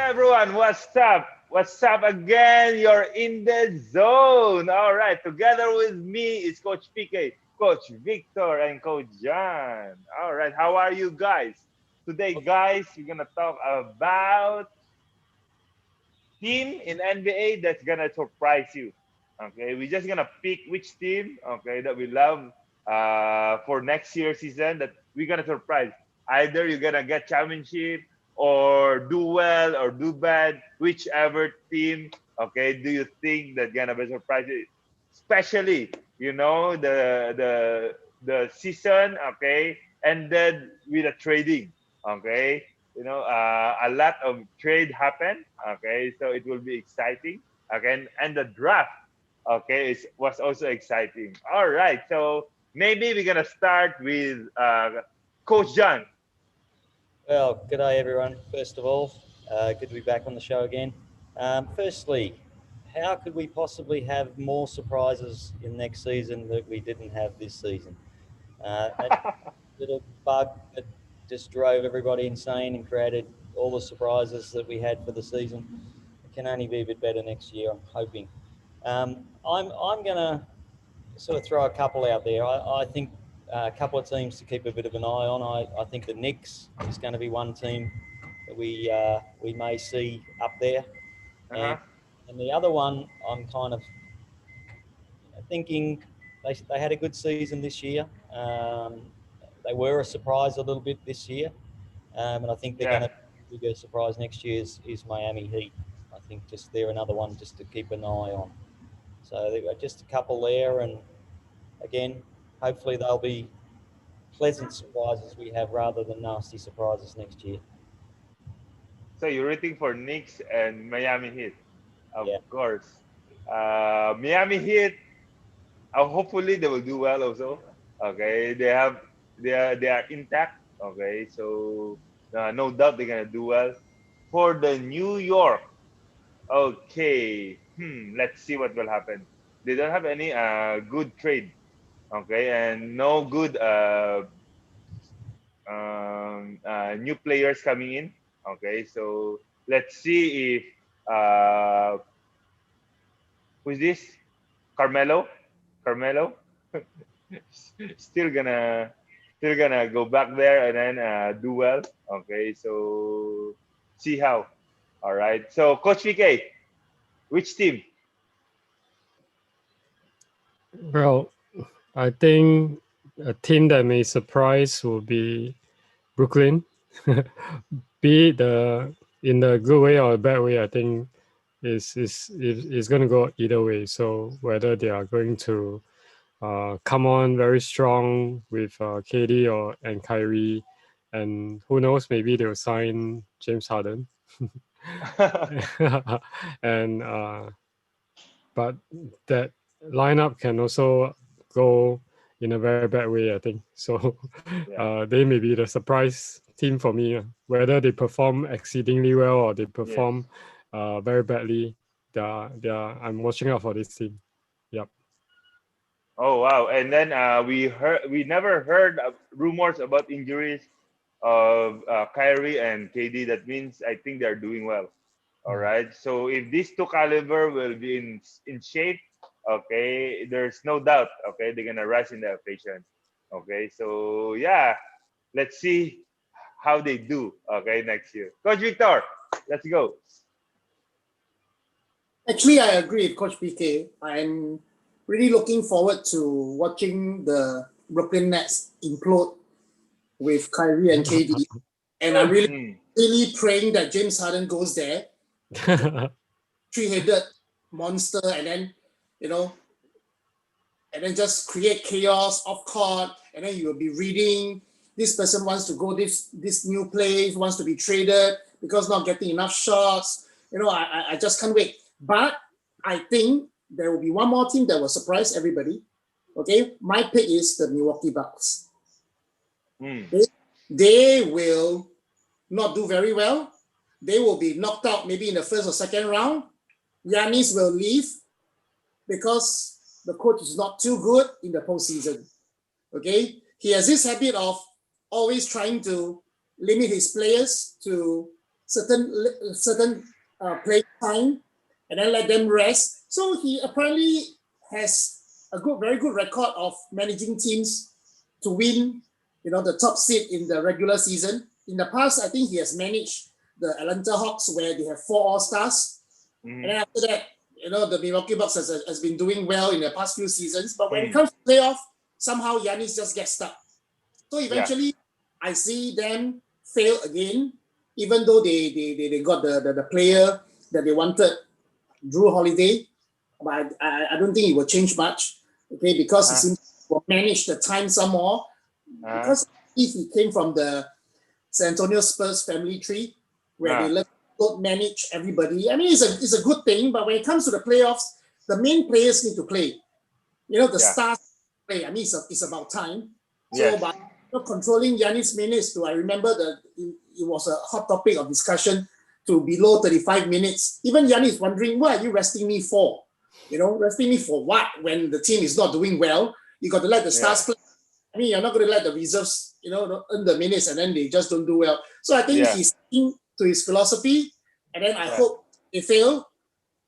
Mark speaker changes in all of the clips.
Speaker 1: everyone, what's up? What's up again? You're in the zone. All right, together with me is Coach PK, Coach Victor, and Coach John. All right, how are you guys? Today, guys, we're gonna talk about team in NBA that's gonna surprise you. Okay, we're just gonna pick which team, okay, that we love for next year season that we're gonna surprise. Either you're gonna get championship or do well or do bad, whichever team. Okay, do you think that gonna be surprise you? Especially, the season, okay, ended with a trading. Okay, a lot of trade happened. Okay, so it will be exciting. Okay, and the draft, okay, was also exciting. All right, so maybe we're gonna start with Coach John.
Speaker 2: Well, good day, everyone. First of all, good to be back on the show again. Firstly, how could we possibly have more surprises in next season that we didn't have this season? That little bug that just drove everybody insane and created all the surprises that we had for the season. It can only be a bit better next year, I'm hoping. I'm going to sort of throw a couple out there. I think a couple of teams to keep a bit of an eye on. I think the Knicks is going to be one team that we may see up there,
Speaker 1: Uh-huh.
Speaker 2: and the other one I'm kind of thinking they had a good season this year. They were a surprise a little bit this year, and I think they're
Speaker 1: Yeah.
Speaker 2: going to be a bigger surprise next year is Miami Heat. I think just they're another one just to keep an eye on. So there are just a couple there, and again, hopefully they'll be pleasant surprises we have rather than nasty surprises next year.
Speaker 1: So you're rooting for Knicks and Miami Heat, of
Speaker 2: Yeah.
Speaker 1: course. Miami Heat, hopefully they will do well also. Okay, they are intact. Okay, so no doubt they're gonna do well. For the New York, okay, let's see what will happen. They don't have any good trade. Okay, and no good new players coming in. Okay, so let's see if uh, who's this? Carmelo. Carmelo still gonna still gonna go back there and then do well. Okay, so see how. All right. So Coach VK, which team?
Speaker 3: Well, I think a team that may surprise will be Brooklyn. Be it in the good way or a bad way, I think is going to go either way. So whether they are going to come on very strong with KD and Kyrie, and who knows, maybe they'll sign James Harden. and but that lineup can also go in a very bad way, I think. So
Speaker 1: Yeah.
Speaker 3: they may be the surprise team for me. Whether they perform exceedingly well or they
Speaker 1: Yes.
Speaker 3: perform very badly, I'm watching out for this team. Yep.
Speaker 1: Oh wow! And then we never heard of rumors about injuries of Kyrie and KD. That means I think they're doing well. All right. So if these two caliber will be in shape, okay, there's no doubt. Okay, they're gonna rise in the occasion. Okay. So yeah, let's see how they do. Okay, next year. Coach Victor, let's go.
Speaker 4: Actually, I agree with Coach PK. I'm really looking forward to watching the Brooklyn Nets implode with Kyrie and KD. And I'm really praying that James Harden goes there, three-headed monster, and then, and then just create chaos off court, and then you will be reading this person wants to go this new place, wants to be traded because not getting enough shots. I just can't wait. But I think there will be one more team that will surprise everybody. Okay, my pick is the Milwaukee Bucks. They will not do very well. They will be knocked out maybe in the first or second round. Giannis will leave because the coach is not too good in the postseason. Okay, he has this habit of always trying to limit his players to certain play time, and then let them rest. So he apparently has a very good record of managing teams to win, the top seed in the regular season. In the past, I think he has managed the Atlanta Hawks where they have 4 All-Stars. And then after that, the Milwaukee Bucks has been doing well in the past few seasons. But when it comes to playoff, somehow Giannis just gets stuck. So eventually, I see them fail again, even though they got the player that they wanted, Drew Holiday. But I don't think it will change much, okay, because he seems to manage the time some more. Because he came from the San Antonio Spurs family tree, where they don't manage everybody. I mean, it's a good thing, but when it comes to the playoffs, the main players need to play. The stars play. I mean, it's about time. So, by controlling Giannis' minutes, I remember that it was a hot topic of discussion to below 35 minutes. Even Giannis wondering, what are you resting me for? Resting me for what? When the team is not doing well, you got to let the stars play. I mean, you're not going to let the reserves, earn the minutes and then they just don't do well. So I think he's sticking to his philosophy, and then I hope they fail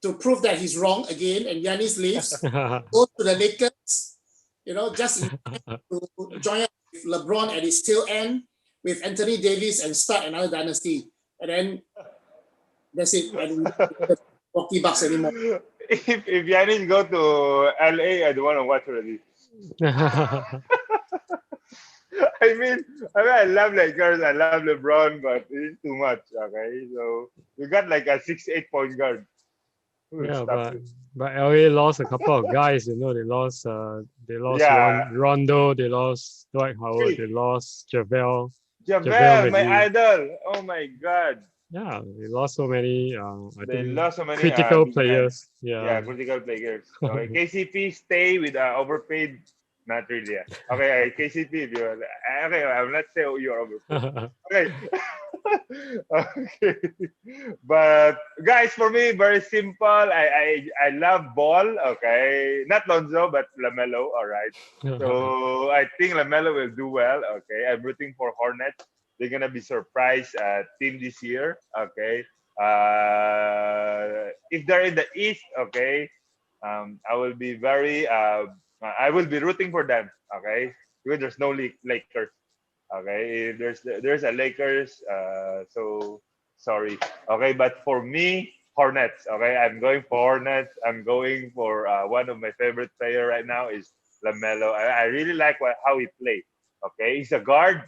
Speaker 4: to prove that he's wrong again, and Giannis leaves, goes to the Lakers, just in time to join up with LeBron at his tail end with Anthony Davis and start another dynasty. And then that's it. And we don't get the Milwaukee Bucks anymore.
Speaker 1: If Giannis go to LA, I don't want to watch already. I love Lakers, I love LeBron, but it's too much. Okay, so we got like a 6'8" point guard.
Speaker 3: Yeah, but LA lost a couple of guys. They lost Rondo, they lost Dwight Howard, they lost JaVale
Speaker 1: my idol. Oh my God.
Speaker 3: Yeah, they lost so many.
Speaker 1: They lost so many
Speaker 3: critical players.
Speaker 1: Yeah, critical players. Okay, KCP stay with overpaid. Not really. Okay, KCP. Okay, I will not say you're overpaid. Okay. Okay. But guys, for me, very simple. I love ball. Okay, not Lonzo, but LaMelo. All right. So I think LaMelo will do well. Okay, I'm rooting for Hornets. They're gonna be surprise team this year. Okay. If they're in the East, okay, I will be I will be rooting for them. Okay, because there's no Lakers. Okay, if there's a Lakers. So sorry. Okay, but for me, Hornets. Okay, I'm going for Hornets. I'm going for one of my favorite player right now is LaMelo. I really like how he plays. Okay, he's a guard.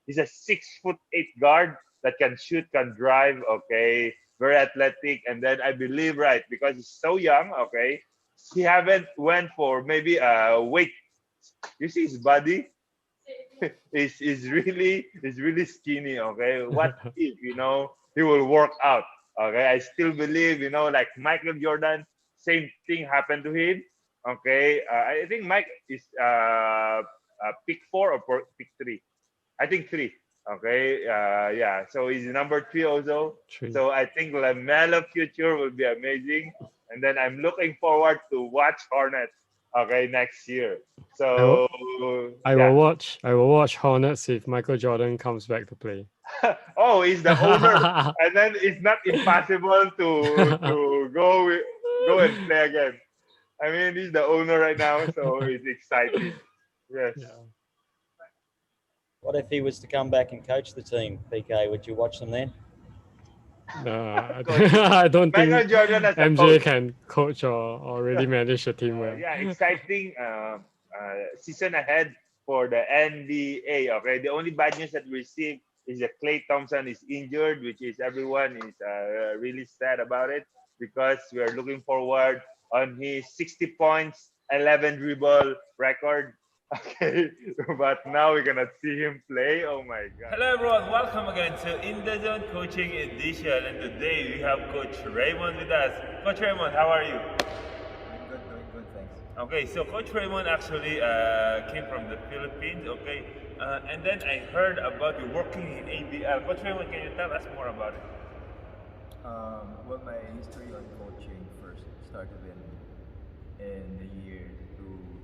Speaker 1: He's a 6'8" guard that can shoot, can drive. Okay, very athletic, and then I believe because he's so young. Okay, he haven't went for maybe weight. You see his body is really skinny. Okay, what if he will work out? Okay, I still believe like Michael Jordan, same thing happened to him. Okay, I think Mike is pick 4 or pick 3. I think 3. Okay, yeah. So he's number 3 also. So I think LaMelo future will be amazing, and then I'm looking forward to watch Hornets. Okay, next year. So
Speaker 3: I will watch Hornets if Michael Jordan comes back to play.
Speaker 1: Oh, he's the owner, and then it's not impossible to go and play again. I mean, he's the owner right now, so it's exciting. Yes.
Speaker 3: Yeah.
Speaker 2: What if he was to come back and coach the team, PK? Would you watch them then?
Speaker 3: I don't think
Speaker 1: Michael Jordan as a
Speaker 3: MJ
Speaker 1: coach.
Speaker 3: can coach or really manage a team well.
Speaker 1: Yeah, exciting season ahead for the NBA. Okay, the only bad news that we received is that Klay Thompson is injured, which is everyone is really sad about it because we are looking forward on his 60 points, 11 dribble record. Okay, but now we're gonna see him play. Oh my God!
Speaker 5: Hello everyone, welcome again to In the Zone Coaching Edition, and today we have Coach Raymond with us. Coach Raymond, how are you?
Speaker 6: Doing good, thanks.
Speaker 5: Okay, so Coach Raymond actually came from the Philippines. Okay, and then I heard about you working in ABL. Coach Raymond, can you tell us more about it?
Speaker 6: Well, my history on coaching first started in the year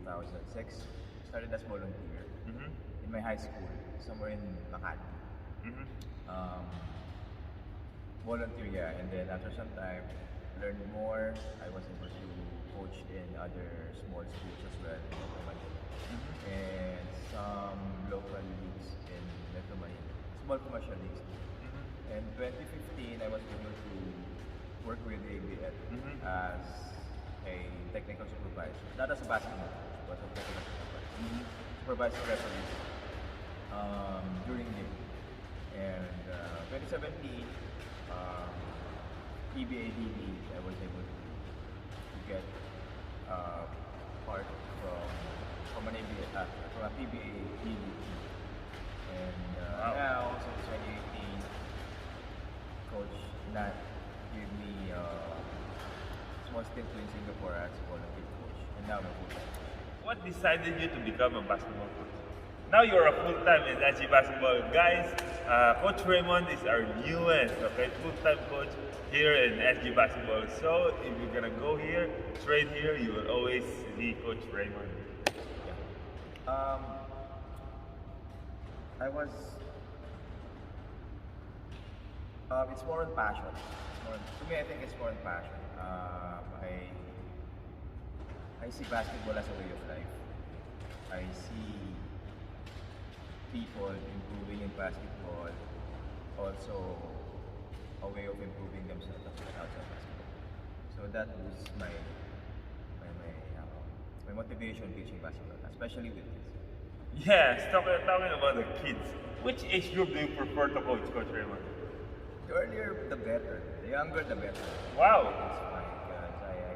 Speaker 6: 2006. Started as volunteer in my high school, somewhere in Makati. volunteer, yeah, and then after some time, learned more. I was able to coach in other small schools as well in Metro Manila, and some local leagues in Metro Manila, small commercial leagues. In 2015, I was able to work with ABL as a technical supervisor, not as a basketball coach, but a technical supervisor. Supervising referees during league. And 2017, um, PBA DB, I was able to get part from an ABA, from a PBA DB team. And now, since 2018, Coach Nat gave me small stint in Singapore as volunteer coach, and now I'm a full-time coach.
Speaker 5: What decided you to become a basketball coach? Now you're a full-time in sgbasketball. Guys, Coach Raymond is our newest, okay, full-time coach here in sgbasketball. So if you're gonna go here, straight here, you will always see Coach Raymond.
Speaker 6: I was. It's more on passion. To me, I think it's more on passion. I see basketball as a way of life. I see people improving in basketball, also a way of improving themselves as well outside basketball. So that was my motivation teaching basketball, especially with kids.
Speaker 5: Yes, talking about the kids. Which age group do you prefer to coach, Coach Raymond?
Speaker 6: The earlier, the better. The younger, the better.
Speaker 5: Wow.
Speaker 6: That's fine because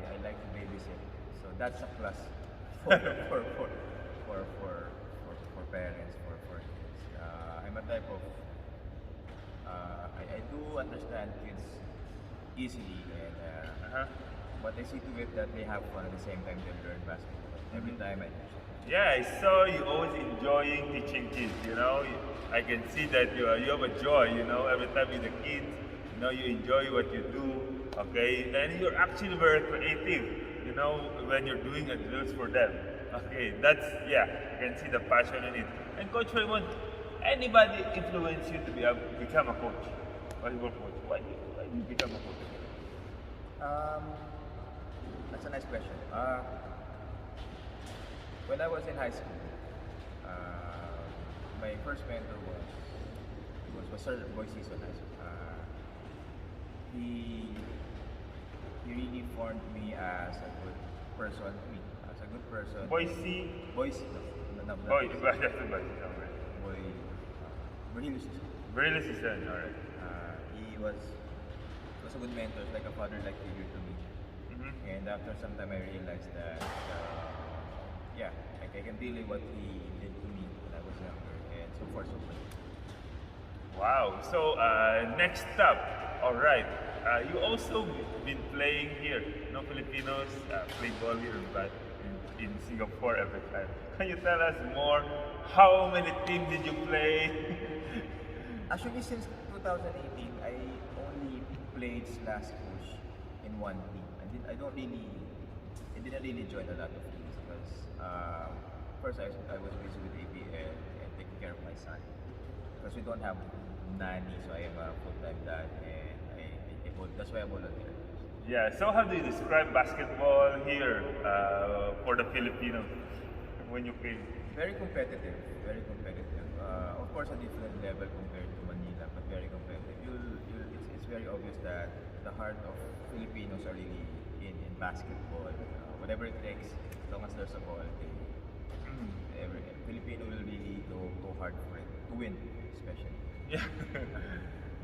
Speaker 6: I like to babysit. So that's a plus for parents, for kids. I'm a type of I do understand kids easily, and but I see to it that they have fun at the same time they learn basketball. Every time I teach them.
Speaker 5: Yeah, I saw you always enjoying teaching kids, you know. I can see that you have a joy, you know, every time with the kids, you know, you enjoy what you do, okay? And you're actually very creative, you know, when you're doing a drills for them. Okay, that's, yeah, I can see the passion in it. And Coach Raymond, anybody influence you to become a coach? Volleyball coach. Why did you become a coach?
Speaker 6: That's a nice question. When I was in high school, my first mentor was Sir Boy Season High School. He really formed me as a good person.
Speaker 5: Boise?
Speaker 6: Boise, no,
Speaker 5: Boy,
Speaker 6: Boy, Virgilio Season.
Speaker 5: Really, sister, alright.
Speaker 6: He was a good mentor, like a father-like figure to me. And after some time, I realized that, yeah, like I can relate what he did to me when I was younger, and so far so good.
Speaker 5: Wow. So next up, all right. You also been playing here. No Filipinos play ball here, but in Singapore every time. Can you tell us more? How many teams did you play?
Speaker 6: Actually, since 2018, I only played slash coach in one team. I didn't really join a lot of teams because first I was busy with ABL and taking care of my son. Because we don't have nanny, so I am a full-time dad, and that's why I volunteer.
Speaker 5: Yeah. So how do you describe basketball here for the Filipinos when you came?
Speaker 6: Very competitive, very competitive. Of course, a different level compared to Manila, but very competitive. It's very obvious that the heart of Filipinos are really in basketball. Whatever it takes, as long as there's a ball, every Filipino will really go hard for it to win, especially.
Speaker 5: Yeah.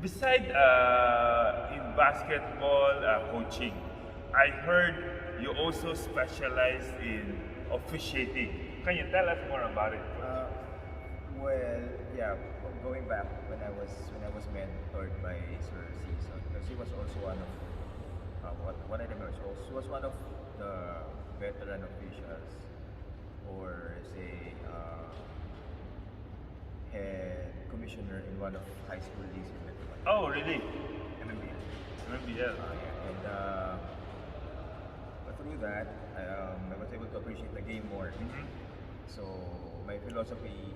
Speaker 5: Beside in basketball coaching, I heard you also specialize in officiating. Can you tell us more about it?
Speaker 6: Well, yeah. Going back when I was mentored by Sir Season, because he was also one of what I remember. So he was one of the veteran officials, or say head commissioner in one of high school leagues in Metro Manila.
Speaker 5: Oh, really?
Speaker 6: MMBL.
Speaker 5: MMBL.
Speaker 6: And but through that, I was able to appreciate the game more. So my philosophy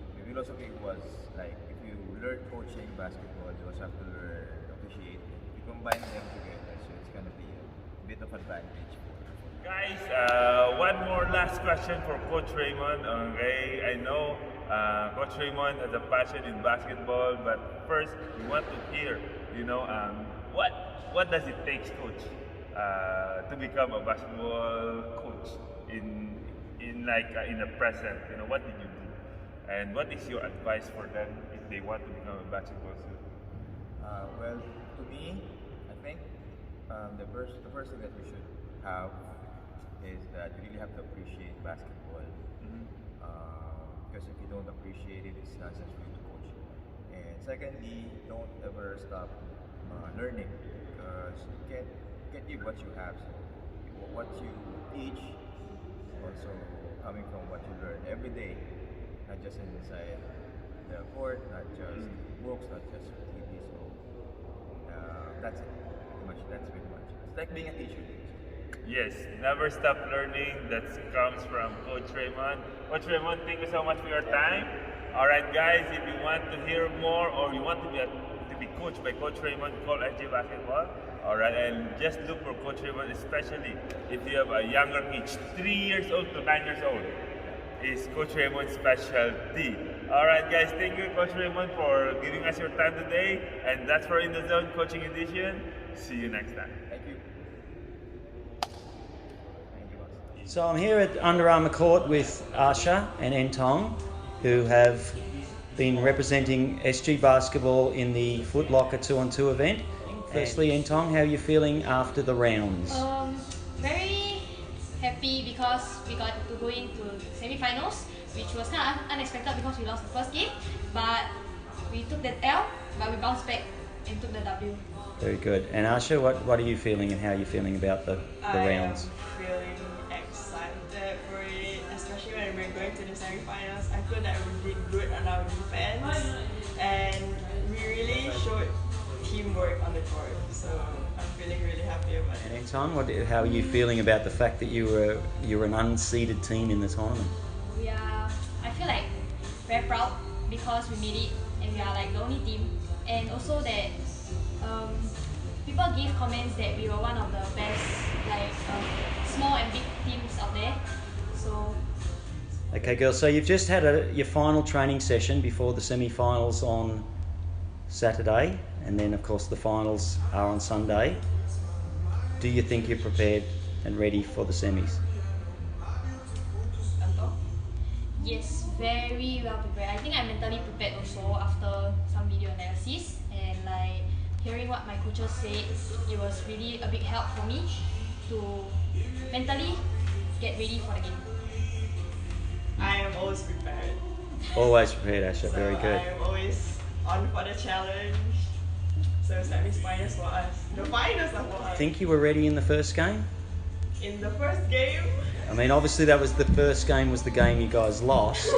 Speaker 6: was like, if you learn coaching basketball, you also have to learn officiating. If you combine them together, so it's gonna be a bit of advantage for.
Speaker 5: Guys, one more last question for Coach Raymond. Okay, I know Coach Raymond has a passion in basketball, but first we want to hear, what does it take, Coach, to become a basketball coach in the present? What did you do, and what is your advice for them if they want to become a basketball student?
Speaker 6: Well, to me, I think the first thing that we should have is that you really have to appreciate basketball. Because if you don't appreciate it, it's nonsense for you to coach. And secondly, don't ever stop learning, because you can't give what you have. So what you teach is also coming from what you learn every day, not just inside the court, not just books, not just TV. So that's it. That's pretty much it. It's like being a teacher.
Speaker 5: Yes, never stop learning. That comes from Coach Raymond. Coach Raymond, thank you so much for your time. All right, guys, if you want to hear more or you want to be coached by Coach Raymond, call sgbasketball. All right, and just look for Coach Raymond, especially if you have a younger kid, 3 years old to 9 years old, is Coach Raymond's specialty. All right, guys, thank you, Coach Raymond, for giving us your time today. And that's for In the Zone Coaching Edition. See you next time.
Speaker 6: Thank you.
Speaker 2: So I'm here at Under Armour Court with Asha and En Tong, who have been representing SG Basketball in the Footlocker 2-on-2 event. Firstly, En Tong, how are you feeling after the rounds?
Speaker 7: Very happy because we got to go into semi-finals, which was kind of unexpected because we lost the first game, but we took that L, but we bounced back and took the W.
Speaker 2: Very good. And Asha, what are you feeling and how are you feeling about the rounds?
Speaker 8: I am feeling excited for it, especially when we're going to the semi-finals. I feel that we did good on our defense and we really showed teamwork on the court. So I'm feeling really happy about it.
Speaker 2: And En Tong, how are you feeling about the fact that you were an unseeded team in the tournament?
Speaker 7: I feel like very proud because we made it and we are like the only team, and also that people gave comments that we were one of the best small and big teams out there. So
Speaker 2: Okay, girls, so you've just had your final training session before the semi-finals on Saturday, and then of course the finals are on Sunday. Do you think you're prepared and ready for the semis?
Speaker 7: yes, very well prepared. I think I'm mentally prepared also after some video analysis, and hearing what my coaches said, it was really a big help for me to mentally get ready for the game.
Speaker 8: I am always prepared.
Speaker 2: Always prepared, Asha. Very good.
Speaker 8: I am always on for the challenge. So semi-finals for us. The finals are for us.
Speaker 2: Think you were ready in the first game?
Speaker 8: In the first game,
Speaker 2: I mean, obviously that was the first game was the game you guys lost.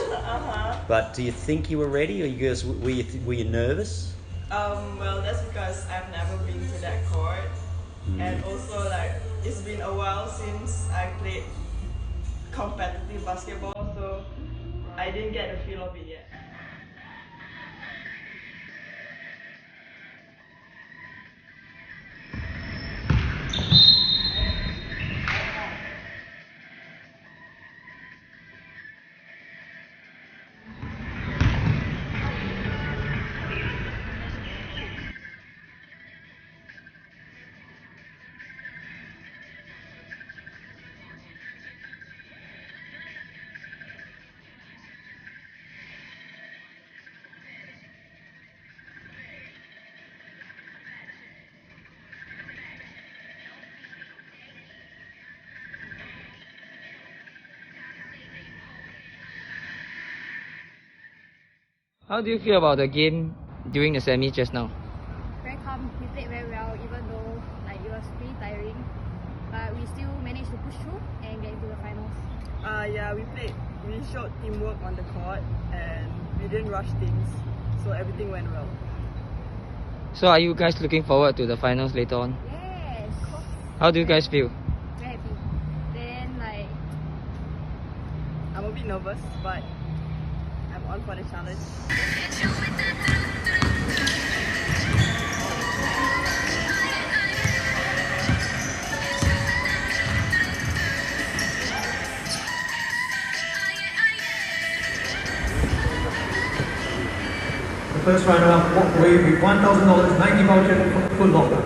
Speaker 2: But do you think you were ready, or you guys were you nervous?
Speaker 8: well, that's because I've never been to that court, and also it's been a while since I played competitive basketball, so I didn't get the feel of it yet.
Speaker 9: How do you feel about the game during the semis just now?
Speaker 10: Very calm. We played very well, even though it was pretty tiring. But we still managed to push through and get into the finals.
Speaker 8: Yeah, we showed teamwork on the court and we didn't rush things, so everything went well.
Speaker 9: So are you guys looking forward to the finals later on?
Speaker 10: Yes.
Speaker 9: How do you guys feel?
Speaker 10: Very happy. Then
Speaker 8: I'm a bit nervous, but I'm on for the challenge.
Speaker 11: first runner-up walk away with $1,000 Nike voucher from Footlocker.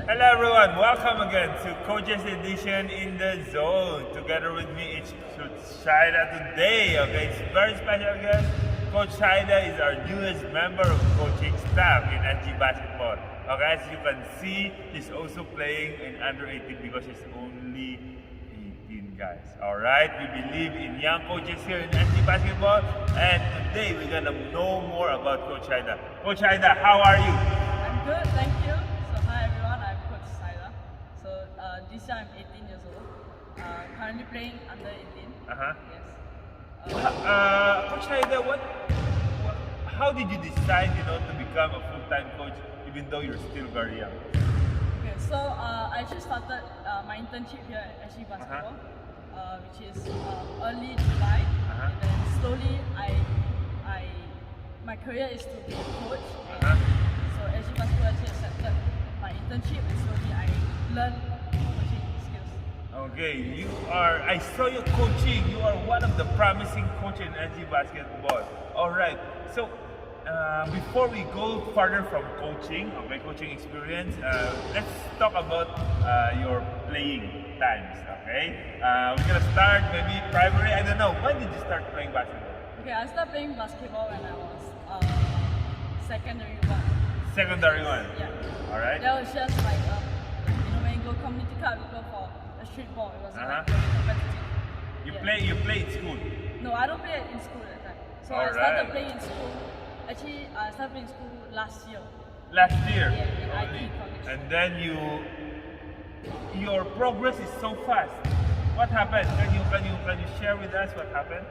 Speaker 5: Hello everyone, welcome again to Coach's Edition in the Zone. Together with me it's Coach Chyda today. Okay, it's very special guest. Coach Saidah is our newest member of coaching staff in sgbasketball. Okay, as you can see, he's also playing in under 18 because he's only 18 guys. Alright, we believe in young coaches here in sgbasketball, and today we're gonna know more about Coach Chyda. Coach Chyda, how are you?
Speaker 8: I'm good, thank you. So hi everyone, I'm Coach Saidah. So this year I'm 18 years old. Currently playing under 18.
Speaker 5: Uh-huh.
Speaker 8: Yes.
Speaker 5: Coach Chyda, how did you decide, to become a full-time coach even though you're still very young?
Speaker 8: Okay, so I actually started my internship here at sgbasketball, which is early July, and then slowly my career is to be a coach. So sgbasketball actually accepted my internship, and slowly I learned coaching skills.
Speaker 5: Okay, I saw you coaching. You are one of the promising coaches in sgbasketball. All right, so before we go further from coaching experience, let's talk about your playing times, okay? We're gonna start maybe primary, I don't know. When did you start playing basketball?
Speaker 8: Okay, I started playing basketball when I was secondary one.
Speaker 5: Secondary one?
Speaker 8: Yeah.
Speaker 5: All right.
Speaker 8: That was just like, when you go community cup, you go for a street ball. It was like very competitive.
Speaker 5: You play in school?
Speaker 8: No, I don't play in school at that time. So I started playing in school. Actually, I started playing school last year.
Speaker 5: Last year?
Speaker 8: Yeah, in IT college.
Speaker 5: And then your progress is so fast. What happened? Can you share with us what happened?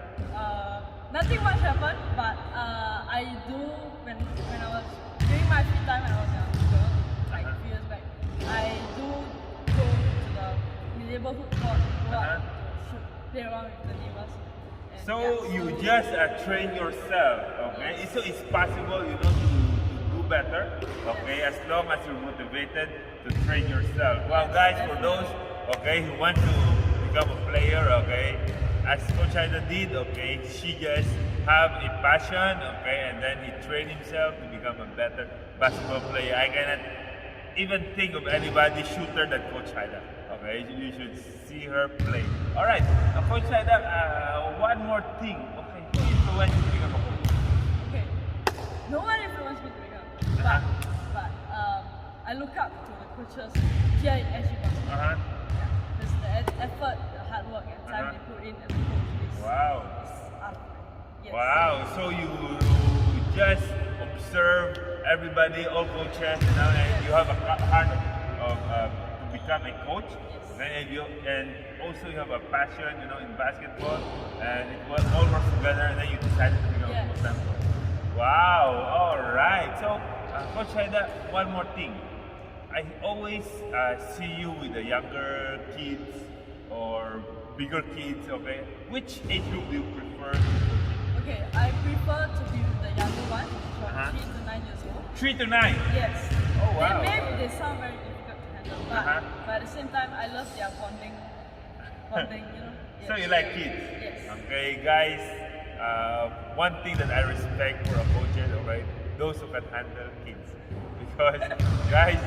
Speaker 8: Nothing much happened, but I do when I was during my free time when I was younger, like a few years back, I do go to the neighborhood court, go out to shoot, play around with the neighbors.
Speaker 5: So you just train yourself, okay? So it's possible, to do better, okay? As long as you're motivated to train yourself. Well, guys, for those, who want to become a player, as Coach Chyda did, she just have a passion, and then he trained himself to become a better basketball player. I cannot even think of anybody shooter than Coach Chyda. Okay, you should see her play. All right, Coach Saidah, one more thing. Okay, who influenced you to become a coach?
Speaker 8: Okay, no one influenced me to become, but I look up to the coaches here in sgbasketball. There's the effort, the hard work, and time they put in as a coach is out. Yes.
Speaker 5: Wow, so you just observe everybody, all coaches, and you have a heart of to become a coach. And also you have a passion, in basketball, and it all works together, and then you decided to become a full-time coach. Wow, all right. So, Coach Chyda, one more thing. I always see you with the younger kids or bigger kids, Which age group do you prefer?
Speaker 8: Okay, I prefer to be with the younger ones, from 3 to 9 years old.
Speaker 5: 3 to 9?
Speaker 8: Yes.
Speaker 5: Oh, wow.
Speaker 8: Maybe they sound very difficult to handle, but at the same time, I love their bonding, Yes.
Speaker 5: So you like kids?
Speaker 8: Yes.
Speaker 5: Okay, guys, one thing that I respect for a coaches, those who can handle kids. Because, guys,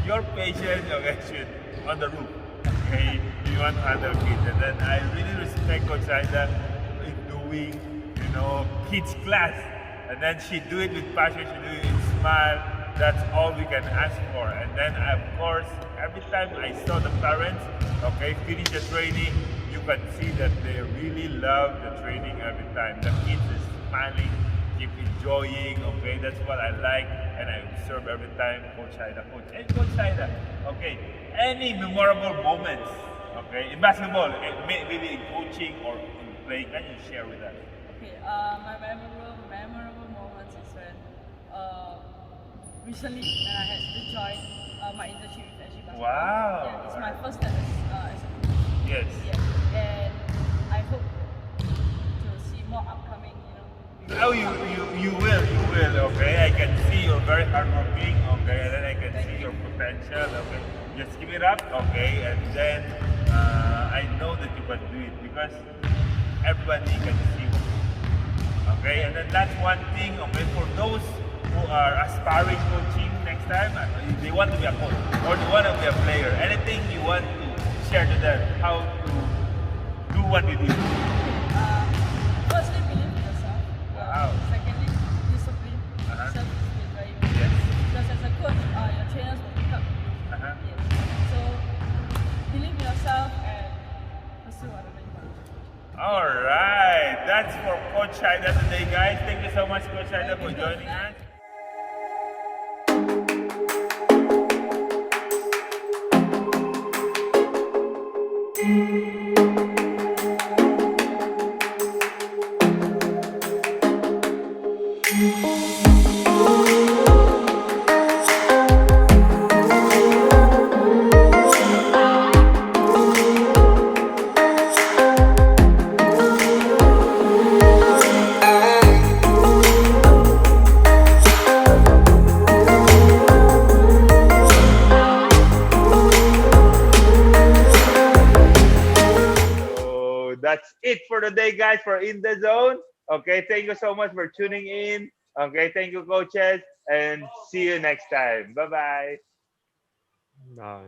Speaker 5: your patience, should on the roof, you want to handle kids. And then I really respect Coach Saidah in doing, kids class. And then she do it with passion, she do it with smile. That's all we can ask for. And then, of course, every time I saw the parents, finish the training, you can see that they really love the training every time. The kids is smiling, keep enjoying, that's what I like, and I observe every time Coach Chyda coach. And Coach Chyda, any memorable moments, in basketball, maybe in coaching or in playing, can you share with us?
Speaker 8: Okay, my memorable moments is when recently when I had to join my internship with sgbasketball.
Speaker 5: Wow.
Speaker 8: Yeah, it's my first time as a coach.
Speaker 5: Yes.
Speaker 8: Yeah, and I hope to see more upcoming,
Speaker 5: Oh, you will, I can see you're very hardworking, and then I can see your potential, Just keep it up, and then I know that you can do it because everybody can see Okay, and then that's one thing. Okay, for those who are aspiring coaching next time, they want to be a coach or they want to be a player. Anything you want to share to them, how to do what you do?
Speaker 8: Firstly, believe in yourself.
Speaker 5: Wow.
Speaker 8: Secondly, discipline. Self-discipline, very important.
Speaker 5: Yes.
Speaker 8: Because as a coach, your trainers will pick up. Yes. So, believe in yourself and pursue whatever you want.
Speaker 5: All right, that's for Coach Chyda today, guys. Thank you so much, Coach Chyda, for joining us. So that's it for today, guys, for In the Zone. Okay, thank you so much for tuning in. Okay, thank you, coaches, and see you next time. Bye-bye.
Speaker 3: Bye.